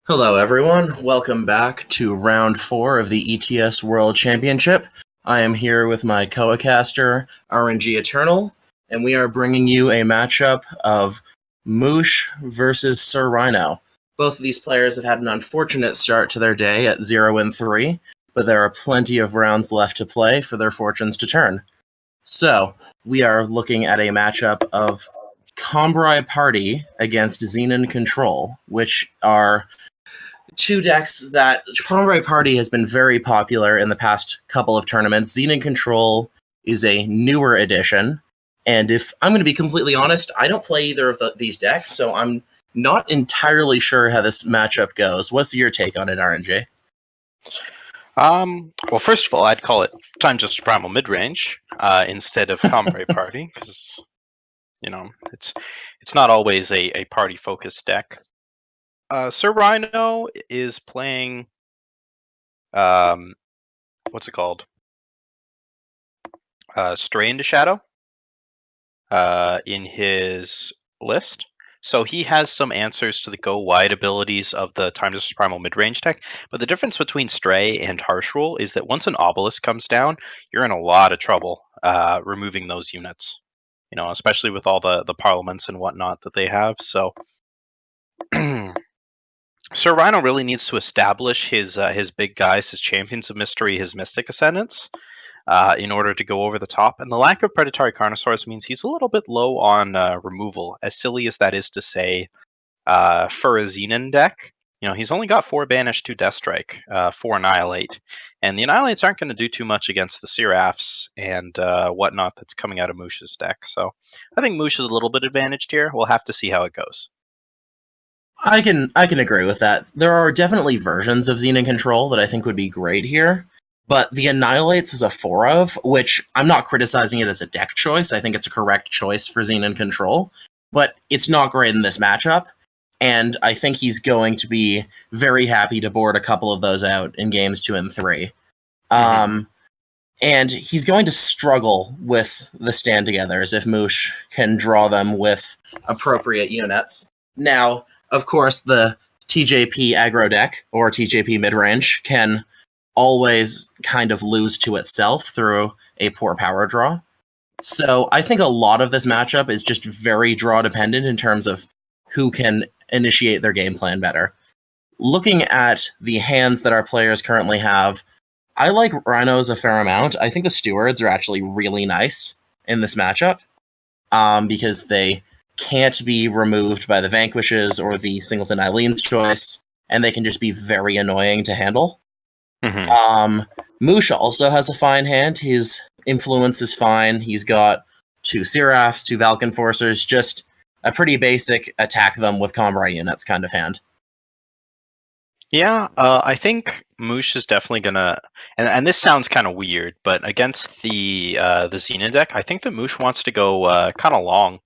Hello, everyone. Welcome back to round 4 of the ETS World Championship. I am here with my co-caster, aReNGee Eternal, and we are bringing you a matchup of Mouche versus SirRhino. Both of these players have had an unfortunate start to their day at 0-3, but there are plenty of rounds left to play for their fortunes to turn. So, we are looking at a matchup of Combri Party against Xenon Control, which are two decks that Combri Party has been very popular in the past couple of tournaments. Xenon Control is a newer edition, and if I'm going to be completely honest, I don't play either of these decks, so I'm not entirely sure how this matchup goes. What's your take on it, aReNGee? Well, first of all, I'd call it Time Just Primal Midrange instead of Combri Party, because it's not always a party-focused deck. SirRhino is playing what's it called? Stray into Shadow in his list. So he has some answers to the go wide abilities of the Time Just Primal Midrange deck, but the difference between Stray and Harsh Rule is that once an Obelisk comes down, you're in a lot of trouble removing those units. Especially with all the parliaments and whatnot that they have. So SirRhino really needs to establish his big guys, his Champions of Mystery, his Mystic Ascendants, in order to go over the top. And the lack of Predatory Carnosaurs means he's a little bit low on removal, as silly as that is to say for a Xenon deck. He's only got 4 Banish, 2 Death Strike, 4 Annihilate. And the Annihilates aren't going to do too much against the Seraphs and whatnot that's coming out of Mouche's deck. So I think Mouche is a little bit advantaged here. We'll have to see how it goes. I can agree with that. There are definitely versions of Xenon Control that I think would be great here, but the Annihilates is a 4 of, which I'm not criticizing it as a deck choice. I think it's a correct choice for Xenon Control, but it's not great in this matchup, and I think he's going to be very happy to board a couple of those out in games 2 and 3. And he's going to struggle with the stand-togethers if Mouche can draw them with appropriate units. Now, of course, the TJP aggro deck, or TJP midrange, can always kind of lose to itself through a poor power draw. So I think a lot of this matchup is just very draw dependent in terms of who can initiate their game plan better. Looking at the hands that our players currently have, I like Rhinos a fair amount. I think the Stewards are actually really nice in this matchup because they can't be removed by the Vanquishes or the Singleton Eileen's choice, and they can just be very annoying to handle. Mouche also has a fine hand. His influence is fine. He's got 2 Seraphs, 2 Valk Enforcers, just a pretty basic attack them with Combri units kind of hand. Yeah, I think Mouche is definitely gonna, and this sounds kind of weird, but against the Xenon deck, I think that Mouche wants to go kind of long.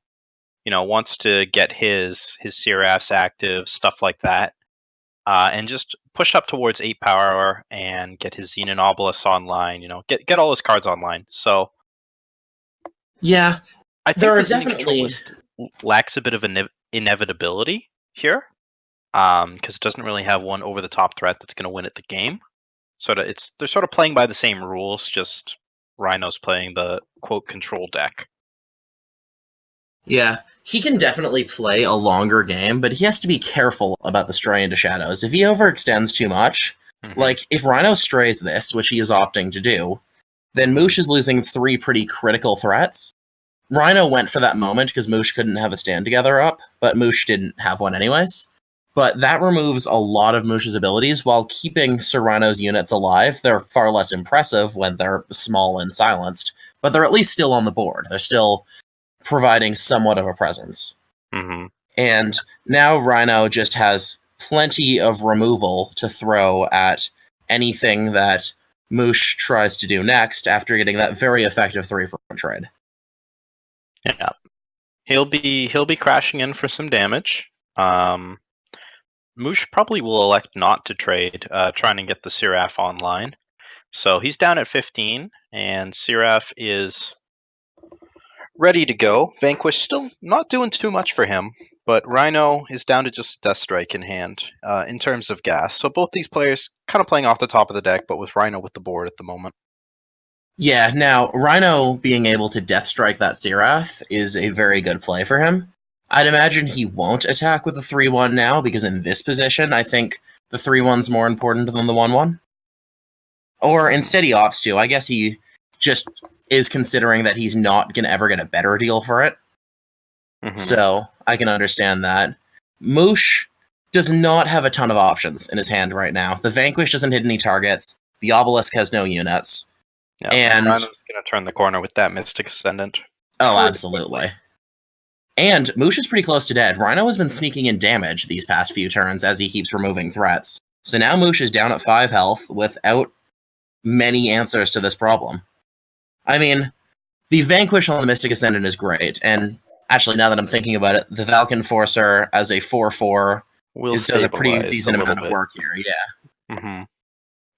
Wants to get his Seraphs active, stuff like that, and just push up towards 8 power and get his Xenon Obelisk online. Get all his cards online. So yeah, I think there are the Xenon definitely lacks a bit of inevitability here, because it doesn't really have one over the top threat that's going to win at the game. They're sort of playing by the same rules, just Rhino's playing the quote control deck. Yeah, he can definitely play a longer game, but he has to be careful about the Stray into Shadows. If he overextends too much, like if Rhino strays this, which he is opting to do, then Mouche is losing 3 pretty critical threats. Rhino went for that moment because Mouche couldn't have a stand together up, but Mouche didn't have one anyways. But that removes a lot of Mouche's abilities while keeping SirRhino's units alive. They're far less impressive when they're small and silenced, but they're at least still on the board. They're still providing somewhat of a presence. And now Rhino just has plenty of removal to throw at anything that Mouche tries to do next after getting that very effective 3 for 1 trade. Yeah, he'll be crashing in for some damage. Mouche probably will elect not to trade, trying to get the Seraph online. So he's down at 15, and Seraph is ready to go. Vanquish still not doing too much for him. But Rhino is down to just Death Strike in hand in terms of gas. So both these players kind of playing off the top of the deck, but with Rhino with the board at the moment. Yeah, now, Rhino being able to Death Strike that Serath is a very good play for him. I'd imagine he won't attack with the 3-1 now, because in this position, I think the 3-1's more important than the 1-1. Or instead he opts to. I guess he just is considering that he's not going to ever get a better deal for it. Mm-hmm. So, I can understand that. Mouche does not have a ton of options in his hand right now. The Vanquish doesn't hit any targets. The Obelisk has no units. Yeah, and Rhino's going to turn the corner with that Mystic Ascendant. Oh, absolutely. And Mouche is pretty close to dead. Rhino has been sneaking in damage these past few turns as he keeps removing threats. So now Mouche is down at 5 health without many answers to this problem. I mean, the Vanquish on the Mystic Ascendant is great, and actually, now that I'm thinking about it, the Valken Forcer as a 4/4 does a pretty decent amount of work here, yeah. Mm-hmm.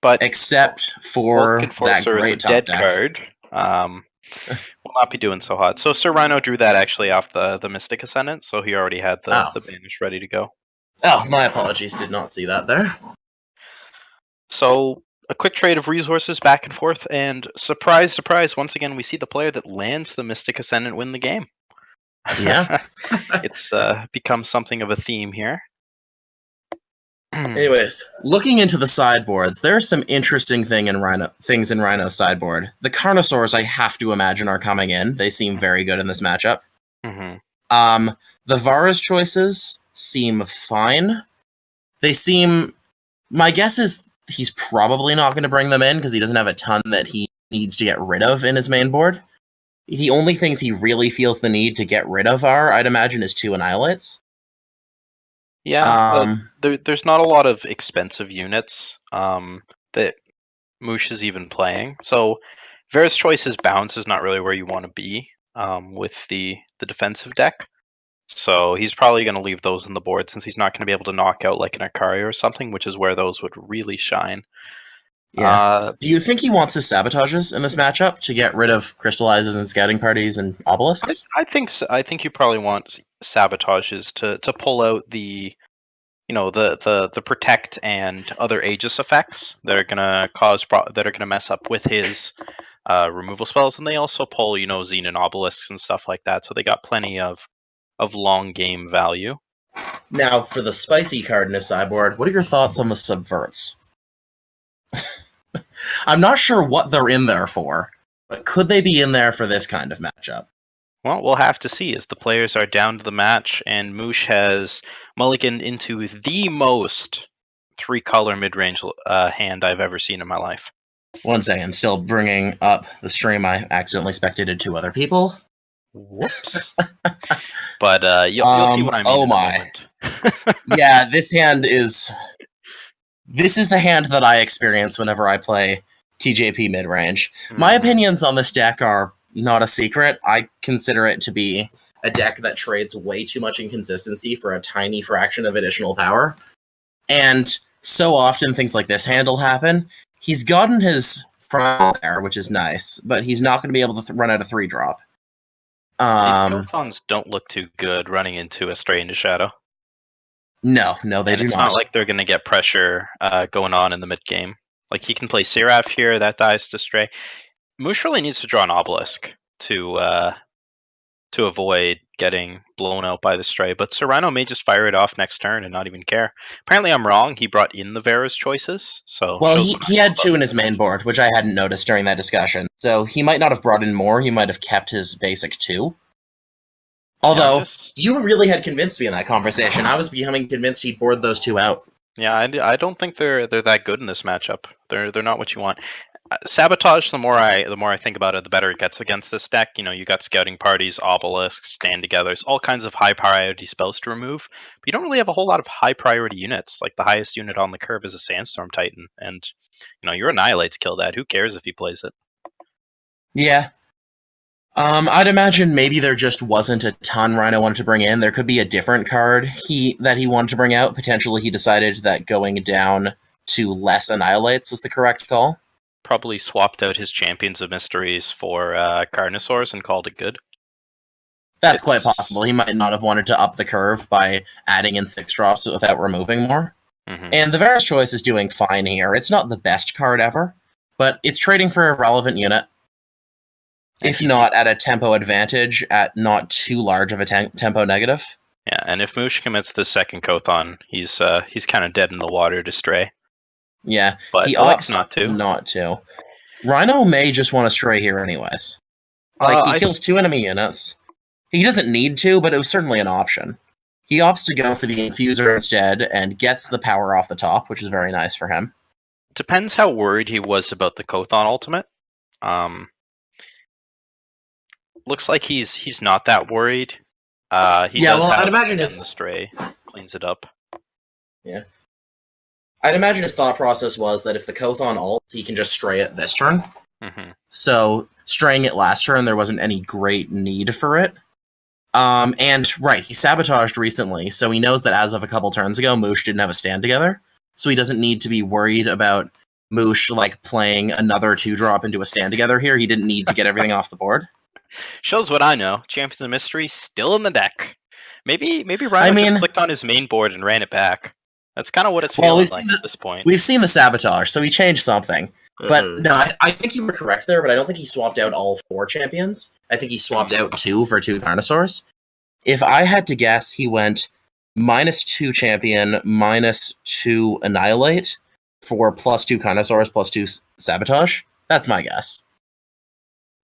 But except for that great top dead deck card, will not be doing so hot. So SirRhino drew that actually off the Mystic Ascendant, so he already had the banish ready to go. Oh, my apologies, did not see that there. So a quick trade of resources back and forth, and surprise, surprise, once again we see the player that lands the Mystic Ascendant win the game. Yeah. It's become something of a theme here. Anyways, looking into the sideboards, there are some interesting things in Rhino's sideboard. The Carnosaurs, I have to imagine, are coming in. They seem very good in this matchup. Mm-hmm. The Vara's choices seem fine. They seem... My guess is he's probably not going to bring them in because he doesn't have a ton that he needs to get rid of in his main board. The only things he really feels the need to get rid of are, I'd imagine, is 2 Annihilates. Yeah, there's not a lot of expensive units that Mouche is even playing. So Vera's Choice's bounce is not really where you want to be with the defensive deck. So he's probably going to leave those on the board since he's not going to be able to knock out like an Akari or something, which is where those would really shine. Yeah. Do you think he wants his sabotages in this matchup to get rid of crystallizes and scouting parties and obelisks? I think so. I think you probably want sabotages to pull out the the protect and other Aegis effects that are gonna that are gonna mess up with his removal spells, and they also pull Xenon obelisks and stuff like that. So they got plenty of long game value. Now, for the spicy card in his sideboard, what are your thoughts on the subverts? I'm not sure what they're in there for, but could they be in there for this kind of matchup? Well, we'll have to see as the players are down to the match, and Mouche has mulliganed into the most 3-color mid-range hand I've ever seen in my life. One second, still bringing up the stream. I accidentally spectated 2 other people. Whoops. But you'll see what I mean. Oh my. Yeah, this is the hand that I experience whenever I play TJP mid-range. My opinions on this deck are not a secret. I consider it to be a deck that trades way too much inconsistency for a tiny fraction of additional power. And so often things like this hand will happen. He's gotten his primal there, which is nice, but he's not going to be able to run out a 3-drop. Photons don't look too good running into a Stray into Shadow. No, they do not. It's not like they're going to get pressure going on in the mid game. Like he can play Seraph here, that dies to Stray. Mouche really needs to draw an Obelisk to avoid getting blown out by the Stray, but SirRhino may just fire it off next turn and not even care. Apparently I'm wrong, he brought in the Vera's choices. So well, he had 2 in his main board, which I hadn't noticed during that discussion. So he might not have brought in more, he might have kept his basic 2. Although, you really had convinced me in that conversation. I was becoming convinced he'd board those 2 out. Yeah, I don't think they're that good in this matchup. They're not what you want. Sabotage, the more I think about it, the better it gets against this deck. You got scouting parties, obelisks, stand togethers, all kinds of high priority spells to remove. But you don't really have a whole lot of high priority units. Like the highest unit on the curve is a Sandstorm Titan, and your Annihilates kill that. Who cares if he plays it? Yeah. I'd imagine maybe there just wasn't a ton Rhino wanted to bring in. There could be a different card that he wanted to bring out. Potentially he decided that going down to less Annihilates was the correct call. Probably swapped out his Champions of Mysteries for Carnosaurs and called it good. That's quite possible. He might not have wanted to up the curve by adding in 6 drops without removing more. Mm-hmm. And the Varus choice is doing fine here. It's not the best card ever, but it's trading for a relevant unit. If not at a tempo advantage, at not too large of a tempo negative. Yeah, and if Mouche commits the second Kothon, he's kind of dead in the water to Stray. Yeah, but he elects opts not to. Rhino may just want to Stray here anyways. Like, he kills 2 enemy units. He doesn't need to, but it was certainly an option. He opts to go for the Infuser instead and gets the power off the top, which is very nice for him. Depends how worried he was about the Kothon ultimate. Looks like he's not that worried. I'd imagine the Stray cleans it up. Yeah. I'd imagine his thought process was that if the Kothon ult, he can just Stray it this turn. Mm-hmm. So, straying it last turn, there wasn't any great need for it. And, right, he sabotaged recently, so he knows that as of a couple turns ago, Mouche didn't have a stand together, so he doesn't need to be worried about Mouche, like, playing another 2-drop into a stand together here. He didn't need to get everything off the board. Shows what I know. Champions of Mystery still in the deck. Maybe Rhino just clicked on his main board and ran it back. That's kind of what it's feeling like at this point. We've seen the sabotage, so he changed something. But no, I think you were correct there, but I don't think he swapped out all 4 champions. I think he swapped out 2 for 2 Carnosaurs. If I had to guess, he went -2 champion, -2 annihilate for +2 Carnosaurs, +2 sabotage. That's my guess.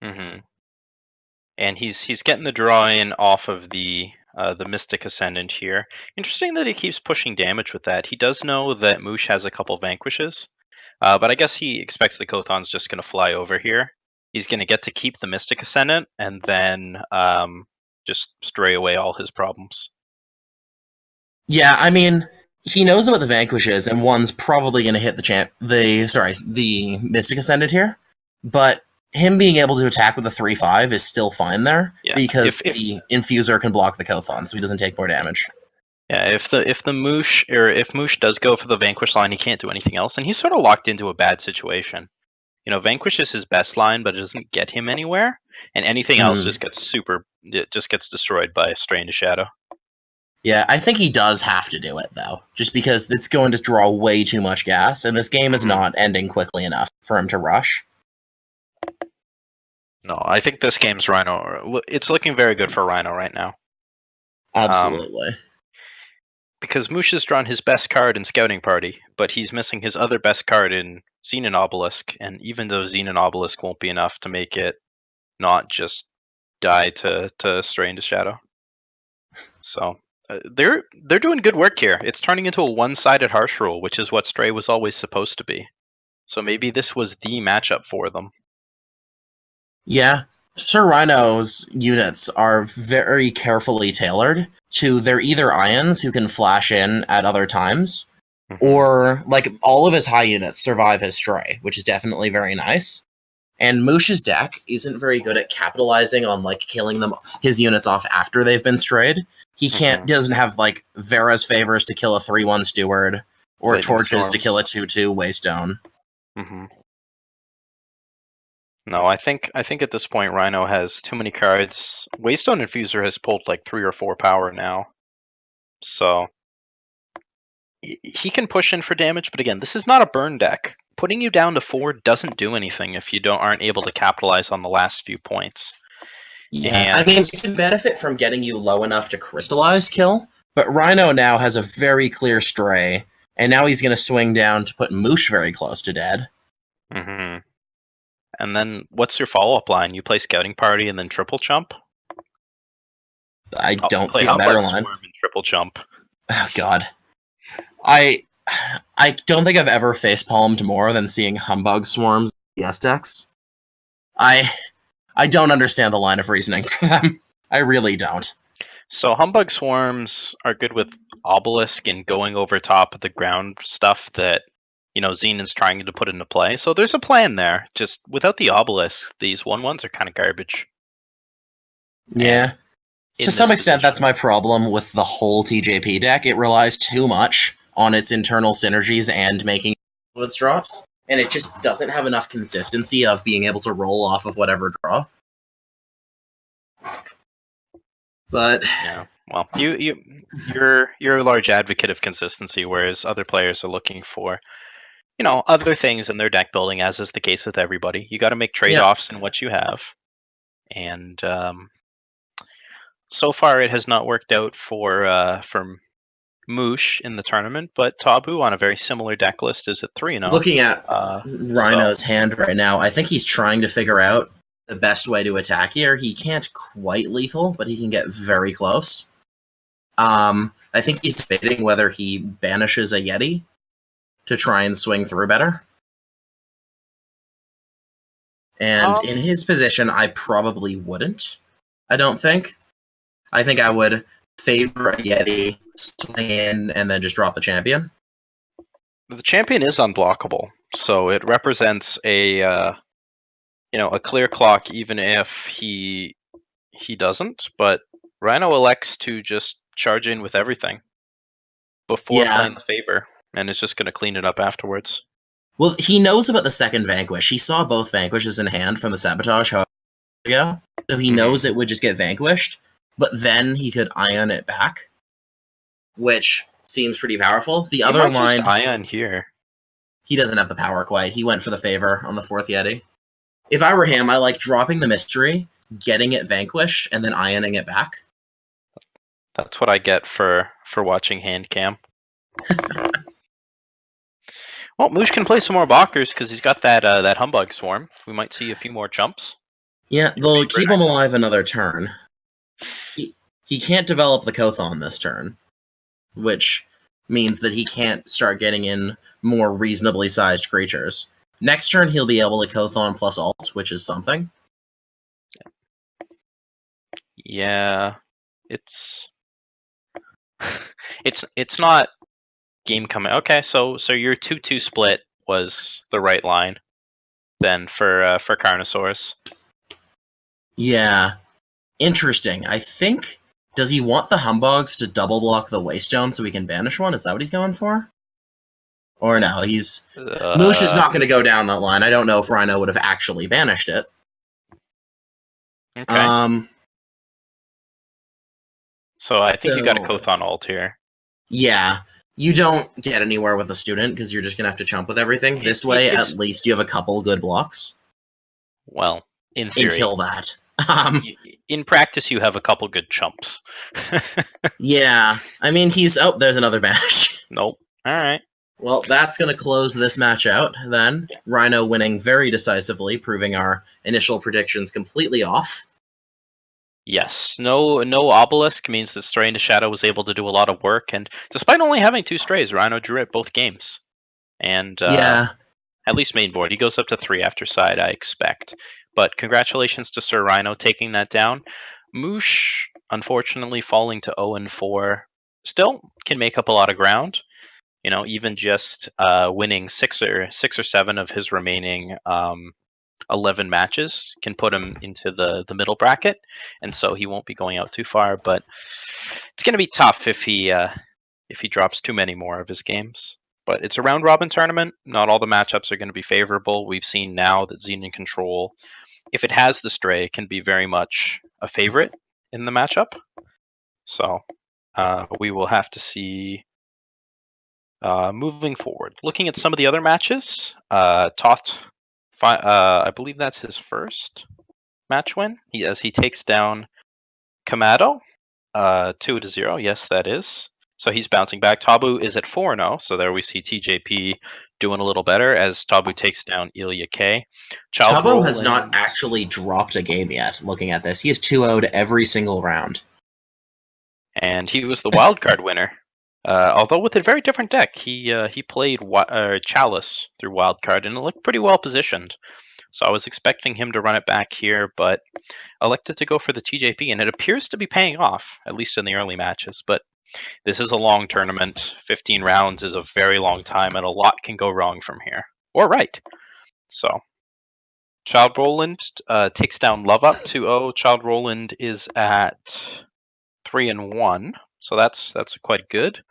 Mm-hmm. And he's getting the draw in off of the Mystic Ascendant here. Interesting that he keeps pushing damage with that. He does know that Mouche has a couple Vanquishes. But I guess he expects the Kothon's just going to fly over here. He's going to get to keep the Mystic Ascendant, and then just stray away all his problems. Yeah, I mean, he knows about the Vanquishes, and one's probably going to hit the Mystic Ascendant here. But him being able to attack with a 3/5 is still fine there, because the Infuser can block the Kothon, so he doesn't take more damage. Yeah, if Mouche does go for the Vanquish line, he can't do anything else, and he's sort of locked into a bad situation. You know, Vanquish is his best line, but it doesn't get him anywhere, and anything else just gets destroyed by Stray into Shadow. Yeah, I think he does have to do it, though, just because it's going to draw way too much gas, and this game is not ending quickly enough for him to rush. No, I think this game's Rhino. It's looking very good for Rhino right now. Absolutely. Because Mouche has drawn his best card in Scouting Party, but he's missing his other best card in Xenon Obelisk, and even though Xenon Obelisk won't be enough to make it not just die to Stray into Shadow. So they're doing good work here. It's turning into a one-sided harsh rule, which is what Stray was always supposed to be. So maybe this was the matchup for them. Yeah, SirRhino's units are very carefully tailored to they're either Ions who can flash in at other times, or like all of his high units survive his Stray, which is definitely very nice. And Mouche's deck isn't very good at capitalizing on like killing his units off after they've been strayed. He doesn't have like Vera's favors to kill a 3/1 Steward, or Lightning Torches Storm to kill a 2/2 Waystone. No, I think at this point Rhino has too many cards. Waystone Infuser has pulled like 3 or 4 power now, so he can push in for damage. But again, this is not a burn deck. Putting you down to 4 doesn't do anything if you aren't able to capitalize on the last few points. Yeah, I mean, it can benefit from getting you low enough to crystallize kill, but Rhino now has a very clear Stray, and now he's going to swing down to put Mouche very close to dead. And then what's your follow-up line? You play Scouting Party and then Triple Chump? I don't see a better line. And Triple Chump. Oh, God. I don't think I've ever facepalmed more than seeing Humbug Swarms ETS decks. I don't understand the line of reasoning for them. I really don't. So Humbug Swarms are good with Obelisk and going over top of the ground stuff that Xenon's trying to put into play. So there's a plan there. Just without the Obelisk, these 1/1s are kind of garbage. Yeah. To some extent, that's my problem with the whole TJP deck. It relies too much on its internal synergies and making influence drops, and it just doesn't have enough consistency of being able to roll off of whatever draw. But Yeah. Well, you're a large advocate of consistency, whereas other players are looking for other things in their deck building, as is the case with everybody. You got to make trade yeah, offs in what you have, and so far it has not worked out for Mouche in the tournament, but Tabu on a very similar deck list is at 3-0. looking at So Rhino's hand right now, I think he's trying to figure out the best way to attack here. He can't quite lethal, but he can get very close. I think he's debating whether he banishes a Yeti to try and swing through better. And in his position, I probably wouldn't. I don't think. I think I would favor a Yeti, swing in, and then just drop the champion. the champion is unblockable, so it represents a clear clock, even if he doesn't. But Rhino elects to just charge in with everything before Yeah. playing the favor, and is just going to clean it up afterwards. Well, he knows about the second Vanquish. He saw both Vanquishes in hand from the Sabotage however ago, so he knows it would just get vanquished, but then he could ion it back, which seems pretty powerful. The other line... Ion here. He doesn't have the power quite. He went for the favor on the 4th Yeti. If I were him, I like dropping the mystery, getting it vanquished, and then ioning it back. That's what I get for watching hand cam. Well, Mouche can play some more Balkers because he's got that Humbug Swarm. We might see a few more jumps. Yeah, they'll keep him alive another turn. He can't develop the Kothon this turn, which means that he can't start getting in more reasonably sized creatures. Next turn, he'll be able to Kothon plus alt, which is something. Yeah, it's not game coming. Okay, so your 2-2 split was the right line then for Carnosaurs. Yeah, interesting. I think, does he want the Humbugs to double block the Waystone so he can banish one? Is that what he's going for? Or no, he's... Mouche is not going to go down that line. I don't know if Rhino would have actually banished it. Okay. So I think you got a Kothon ult here. Yeah. You don't get anywhere with a student because you're just going to have to chump with everything. This way, at least you have a couple good blocks. Well, in theory. Until that. In practice, you have a couple good chumps. Yeah. I mean, oh, there's another banish. Nope. All right. Well, that's going to close this match out, then. Yeah. Rhino winning very decisively, proving our initial predictions completely off. Yes. No Obelisk means that Stray into Shadow was able to do a lot of work, and despite only having 2 Strays, Rhino drew at both games. And yeah. At least main board. He goes up to 3 after side, I expect. But congratulations to SirRhino taking that down. Mouche, unfortunately, falling to 0-4, still can make up a lot of ground. Even just winning 6 or 7 of his remaining 11 matches can put him into the middle bracket, and so he won't be going out too far. But it's going to be tough if he drops too many more of his games. But it's a round robin tournament. Not all the matchups are going to be favorable. We've seen now that Xenon Control, if it has the Stray, can be very much a favorite in the matchup. So we will have to see moving forward. Looking at some of the other matches, Toth, I believe that's his first match win. He takes down Kamado 2-0. Yes, that is. So he's bouncing back. Tabu is at 4-0. So there we see TJP doing a little better as Tabu takes down Ilya K. Tabu has not actually dropped a game yet, looking at this. He has 2-0'd every single round. And he was the wildcard winner. Although with a very different deck. He played Chalice through wildcard and it looked pretty well positioned. So I was expecting him to run it back here, but elected to go for the TJP, and it appears to be paying off, at least in the early matches. But this is a long tournament. 15 rounds is a very long time, and a lot can go wrong from here. Or right. So, Child Roland takes down Love Up 2-0. Child Roland is at 3-1, so that's quite good.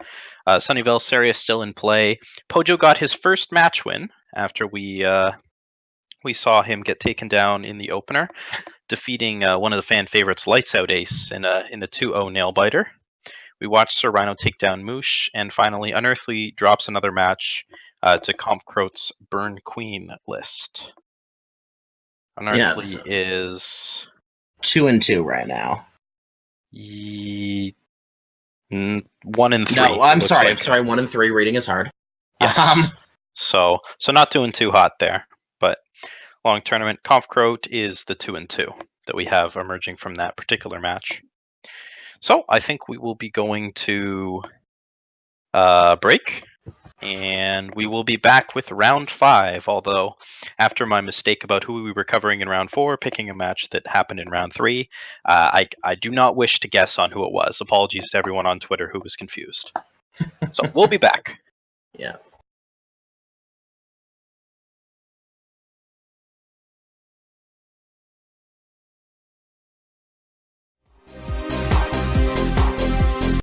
Sunnyvale Seria still in play. Pojo got his first match win after we We saw him get taken down in the opener, defeating one of the fan favorites, Lights Out Ace, in a 2-0 nail biter. We watched SirRhino take down Mouche, and finally, Unearthly drops another match to Compcroat's Burn Queen list. Unearthly is 2-2 right now. 1-3. No, I'm sorry. I'm sorry. 1-3. Reading is hard. Yes. So not doing too hot there, but long tournament. Compcroat is the 2-2 that we have emerging from that particular match. So I think we will be going to break, and we will be back with round 5. Although, after my mistake about who we were covering in round 4, picking a match that happened in round 3, I do not wish to guess on who it was. Apologies to everyone on Twitter who was confused. So we'll be back. Yeah.